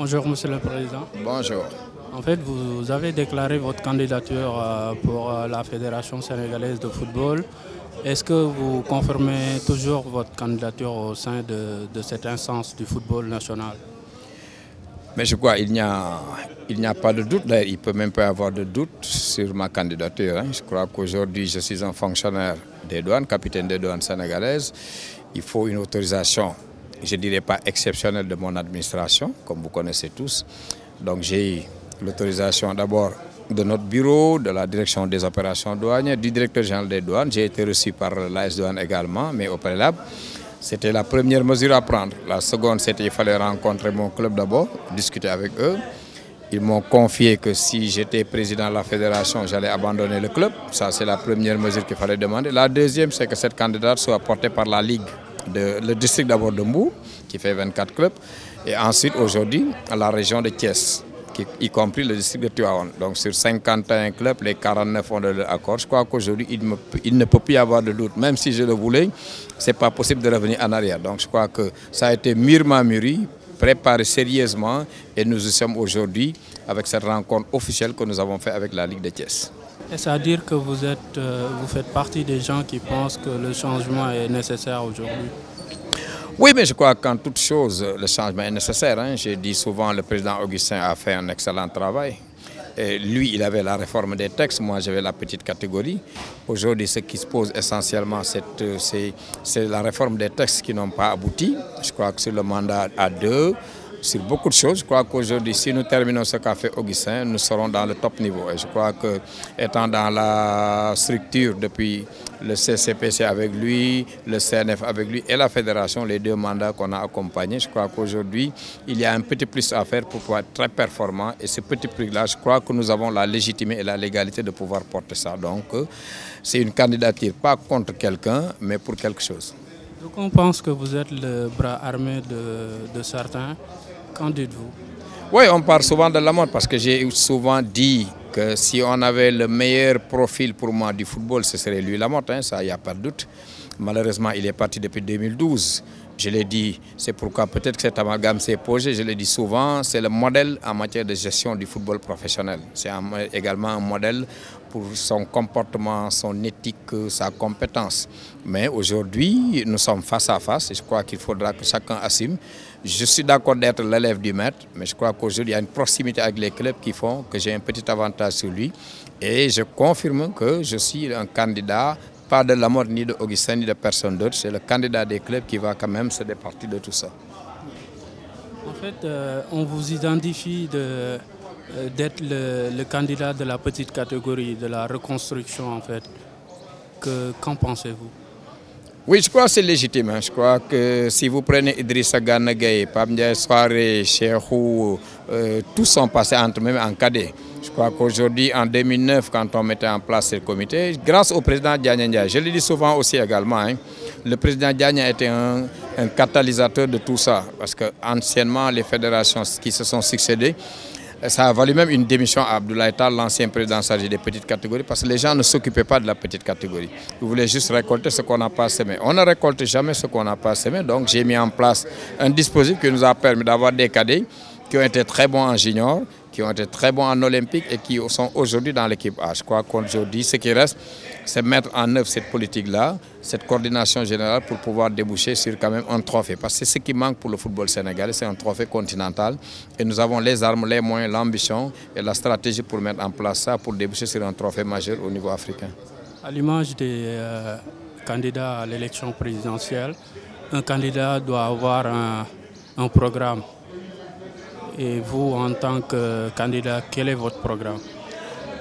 Bonjour Monsieur le Président. Bonjour. En fait, vous avez déclaré votre candidature pour la Fédération sénégalaise de football. Est-ce que vous confirmez toujours votre candidature au sein de cette instance du football national? Mais je crois qu'il n'y a pas de doute, il ne peut même pas y avoir de doute sur ma candidature. Je crois qu'aujourd'hui, je suis un fonctionnaire des douanes, capitaine des douanes sénégalaises. Il faut une autorisation, je ne dirais pas exceptionnelle, de mon administration, comme vous connaissez tous. Donc j'ai eu l'autorisation d'abord de notre bureau, de la direction des opérations douanières, du directeur général des douanes. J'ai été reçu par l'AS Douane également, mais au préalable, c'était la première mesure à prendre. La seconde, c'était qu'il fallait rencontrer mon club d'abord, discuter avec eux. Ils m'ont confié que si j'étais président de la fédération, j'allais abandonner le club. Ça, c'est la première mesure qu'il fallait demander. La deuxième, c'est que cette candidature soit portée par la Ligue, le district d'abord de Mbou, qui fait 24 clubs, et ensuite, aujourd'hui, la région de Thiès, y compris le district de Tivaouane. Donc sur 51 clubs, les 49 ont de l'accord. Je crois qu'aujourd'hui, il ne peut plus y avoir de doute. Même si je le voulais, ce n'est pas possible de revenir en arrière. Donc je crois que ça a été mûrement mûri, préparé sérieusement, et nous y sommes aujourd'hui avec cette rencontre officielle que nous avons faite avec la Ligue de Thiès. Est-ce à dire que vous faites partie des gens qui pensent que le changement est nécessaire aujourd'hui? Oui, mais je crois qu'en toute chose, le changement est nécessaire. J'ai dit souvent, le président Augustin a fait un excellent travail. Et lui, il avait la réforme des textes, moi j'avais la petite catégorie. Aujourd'hui, ce qui se pose essentiellement, c'est la réforme des textes qui n'ont pas abouti. Je crois que sur le mandat à deux, sur beaucoup de choses, je crois qu'aujourd'hui, si nous terminons ce qu'a fait Augustin, nous serons dans le top niveau. Et je crois que, étant dans la structure depuis le CCPC avec lui, le CNF avec lui et la fédération, les deux mandats qu'on a accompagnés, je crois qu'aujourd'hui, il y a un petit plus à faire pour pouvoir être très performant. Et ce petit plus-là, je crois que nous avons la légitimité et la légalité de pouvoir porter ça. Donc, c'est une candidature pas contre quelqu'un, mais pour quelque chose. Donc on pense que vous êtes le bras armé de certains. Qu'en dites-vous? Oui, on parle souvent de Lamotte parce que j'ai souvent dit que si on avait le meilleur profil pour moi du football, ce serait lui Lamotte, ça, il n'y a pas de doute. Malheureusement, il est parti depuis 2012. Je l'ai dit, c'est pourquoi peut-être que cet amalgame s'est posé, je l'ai dit souvent, c'est le modèle en matière de gestion du football professionnel. C'est également un modèle pour son comportement, son éthique, sa compétence. Mais aujourd'hui, nous sommes face à face et je crois qu'il faudra que chacun assume. Je suis d'accord d'être l'élève du maître, mais je crois qu'aujourd'hui, il y a une proximité avec les clubs qui font que j'ai un petit avantage sur lui. Et je confirme que je suis un candidat, pas de Lamotte, ni de Augustin, ni de personne d'autre. C'est le candidat des clubs qui va quand même se départir de tout ça. En fait, on vous identifie d'être le candidat de la petite catégorie, de la reconstruction en fait. Qu'en pensez-vous? Oui, je crois que c'est légitime. Je crois que si vous prenez Idrissa Gana Gueye, Pape Ndiaye Souaré, Cheikhou, tous sont passés entre même en cadet. Je crois qu'aujourd'hui, en 2009, quand on mettait en place ce comité, grâce au président Diagne Ndiaye, je le dis souvent aussi également, le président Diagne était un catalyseur de tout ça. Parce qu'anciennement, les fédérations qui se sont succédées, ça a valu même une démission à Abdoulaye Tall, l'ancien président chargé des petites catégories, parce que les gens ne s'occupaient pas de la petite catégorie. Ils voulaient juste récolter ce qu'on n'a pas semé. On ne récolte jamais ce qu'on n'a pas semé, donc j'ai mis en place un dispositif qui nous a permis d'avoir des cadets qui ont été très bons en junior, qui ont été très bons en olympique et qui sont aujourd'hui dans l'équipe A. Je crois qu'aujourd'hui, ce qui reste, c'est mettre en œuvre cette politique-là, cette coordination générale pour pouvoir déboucher sur quand même un trophée. Parce que c'est ce qui manque pour le football sénégalais, c'est un trophée continental. Et nous avons les armes, les moyens, l'ambition et la stratégie pour mettre en place ça, pour déboucher sur un trophée majeur au niveau africain. À l'image des candidats à l'élection présidentielle, un candidat doit avoir un programme. Et vous, en tant que candidat, quel est votre programme?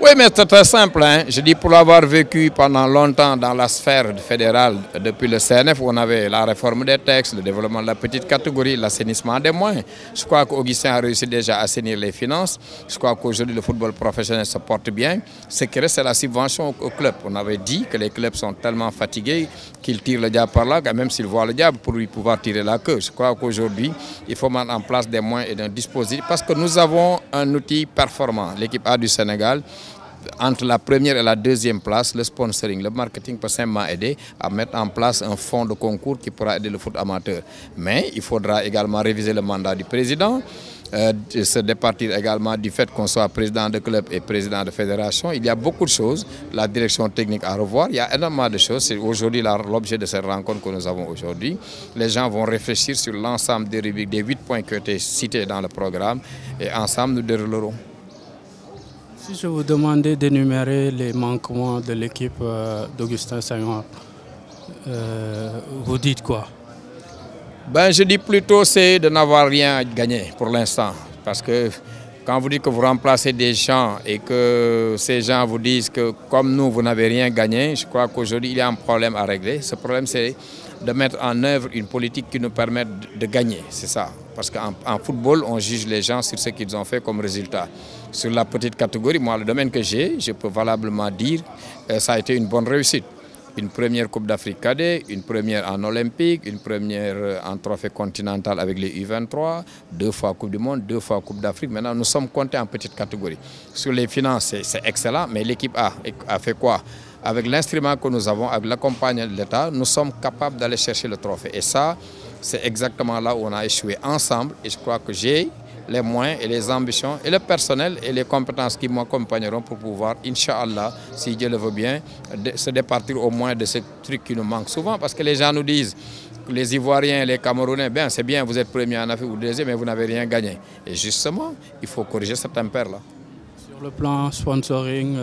Oui, mais c'est très simple. Je dis pour avoir vécu pendant longtemps dans la sphère fédérale, depuis le CNF, où on avait la réforme des textes, le développement de la petite catégorie, l'assainissement des moyens. Je crois qu'Augustin a réussi déjà à assainir les finances. Je crois qu'aujourd'hui, le football professionnel se porte bien. Ce qui reste, c'est la subvention au club. On avait dit que les clubs sont tellement fatigués qu'ils tirent le diable par là, même s'ils voient le diable, pour lui pouvoir tirer la queue. Je crois qu'aujourd'hui, il faut mettre en place des moyens et un dispositif, parce que nous avons un outil performant. L'équipe A du Sénégal, entre la première et la deuxième place, le sponsoring, le marketing peut simplement aider à mettre en place un fonds de concours qui pourra aider le foot amateur. Mais il faudra également réviser le mandat du président. se départir également du fait qu'on soit président de club et président de fédération. Il y a beaucoup de choses, la direction technique à revoir, il y a énormément de choses. C'est aujourd'hui l'objet de cette rencontre que nous avons aujourd'hui. Les gens vont réfléchir sur l'ensemble des rubriques, des 8 points qui ont été cités dans le programme et ensemble nous déroulerons. Si je vous demandais d'énumérer les manquements de l'équipe d'Augustin Senghor, vous dites quoi? Ben, je dis plutôt c'est de n'avoir rien gagné pour l'instant. Parce que quand vous dites que vous remplacez des gens et que ces gens vous disent que comme nous, vous n'avez rien gagné, je crois qu'aujourd'hui, il y a un problème à régler. Ce problème, c'est de mettre en œuvre une politique qui nous permette de gagner. C'est ça. Parce qu'en football, on juge les gens sur ce qu'ils ont fait comme résultat. Sur la petite catégorie, moi, le domaine que j'ai, je peux valablement dire que ça a été une bonne réussite. Une première Coupe d'Afrique cadet, une première en Olympique, une première en trophée continental avec les U23, 2 fois Coupe du Monde, 2 fois Coupe d'Afrique. Maintenant, nous sommes comptés en petite catégorie. Sur les finances, c'est excellent, mais l'équipe a fait quoi? Avec l'instrument que nous avons, avec l'accompagnement de l'État, nous sommes capables d'aller chercher le trophée. Et ça, c'est exactement là où on a échoué ensemble. Et je crois que j'ai les moyens et les ambitions et le personnel et les compétences qui m'accompagneront pour pouvoir, Inch'Allah, si Dieu le veut bien, se départir au moins de ce truc qui nous manque souvent. Parce que les gens nous disent, les Ivoiriens, les Camerounais, bien c'est bien, vous êtes premier en Afrique ou deuxième, mais vous n'avez rien gagné. Et justement, il faut corriger cet impair-là. Sur le plan sponsoring,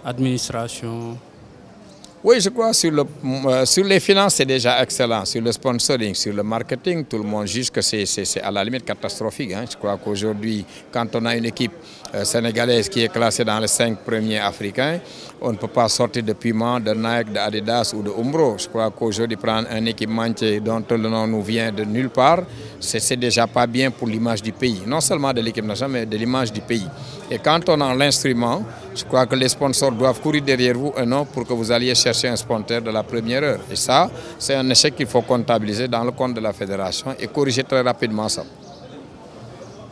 administration. Oui, je crois que sur les finances, c'est déjà excellent. Sur le sponsoring, sur le marketing, tout le monde juge que c'est à la limite catastrophique. Hein. Je crois qu'aujourd'hui, quand on a une équipe sénégalaise qui est classée dans les 5 premiers africains, on ne peut pas sortir de Puma, de Nike, d'Adidas ou de Umbro. Je crois qu'aujourd'hui, prendre un équipementier dont le nom nous vient de nulle part, c'est déjà pas bien pour l'image du pays. Non seulement de l'équipe nationale, mais de l'image du pays. Et quand on a l'instrument, je crois que les sponsors doivent courir derrière vous un an pour que vous alliez chercher un sponsor de la première heure. Et ça, c'est un échec qu'il faut comptabiliser dans le compte de la fédération et corriger très rapidement ça.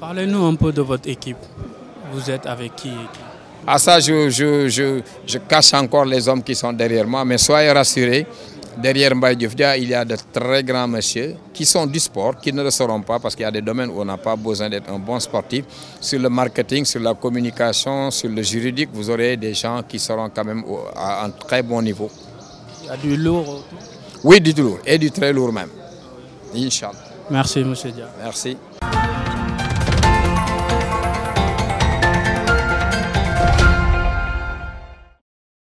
Parlez-nous un peu de votre équipe. Vous êtes avec qui? À ça, je cache encore les hommes qui sont derrière moi, mais soyez rassurés, derrière Mbaye Diouf Dia, il y a de très grands messieurs qui sont du sport, qui ne le seront pas parce qu'il y a des domaines où on n'a pas besoin d'être un bon sportif. Sur le marketing, sur la communication, sur le juridique, vous aurez des gens qui seront quand même à un très bon niveau. Il y a du lourd autour? Oui, du lourd et du très lourd même. Inch'Allah. Merci, M. Dia. Merci.